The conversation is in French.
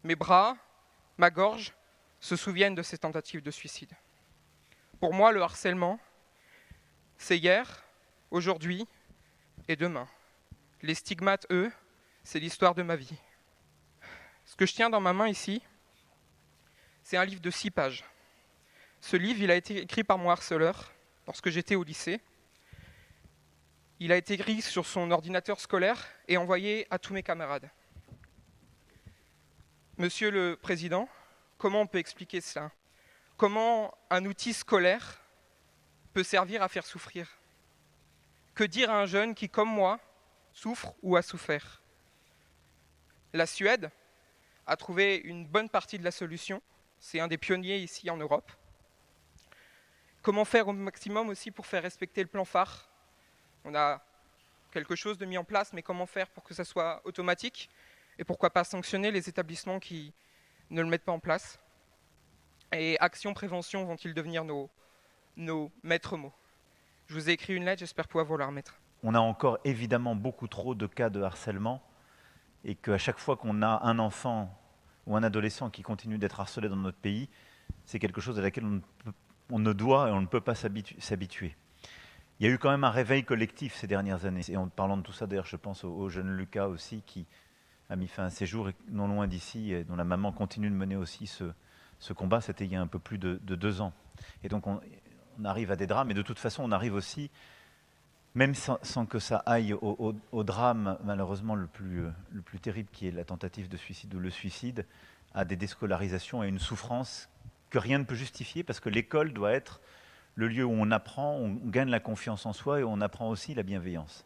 Mes bras, ma gorge se souviennent de ces tentatives de suicide. Pour moi, le harcèlement, c'est hier, aujourd'hui et demain. Les stigmates, eux, c'est l'histoire de ma vie. Ce que je tiens dans ma main ici, c'est un livre de 6 pages. Ce livre, il a été écrit par mon harceleur lorsque j'étais au lycée. Il a été écrit sur son ordinateur scolaire et envoyé à tous mes camarades. Monsieur le Président, comment on peut expliquer cela? Comment un outil scolaire peut servir à faire souffrir? Que dire à un jeune qui, comme moi, souffre ou a souffert? La Suède a trouvé une bonne partie de la solution. C'est un des pionniers ici en Europe. Comment faire au maximum aussi pour faire respecter le plan phare? On a quelque chose de mis en place, mais comment faire pour que ça soit automatique? Et pourquoi pas sanctionner les établissements qui ne le mettent pas en place? Et action, prévention vont-ils devenir nos maîtres mots? Je vous ai écrit une lettre, j'espère pouvoir vous la remettre. On a encore évidemment beaucoup trop de cas de harcèlement et qu'à chaque fois qu'on a un enfant ou un adolescent qui continue d'être harcelé dans notre pays, c'est quelque chose à laquelle on ne doit et on ne peut pas s'habituer. Il y a eu quand même un réveil collectif ces dernières années. Et en parlant de tout ça, d'ailleurs, je pense au jeune Lucas aussi qui a mis fin à ses jours non loin d'ici et dont la maman continue de mener aussi ce combat. C'était il y a un peu plus de 2 ans. Et donc on arrive à des drames et de toute façon on arrive aussi, même sans que ça aille au drame malheureusement le plus terrible qui est la tentative de suicide ou le suicide, à des déscolarisations et une souffrance que rien ne peut justifier parce que l'école doit être le lieu où on apprend, on gagne la confiance en soi et on apprend aussi la bienveillance.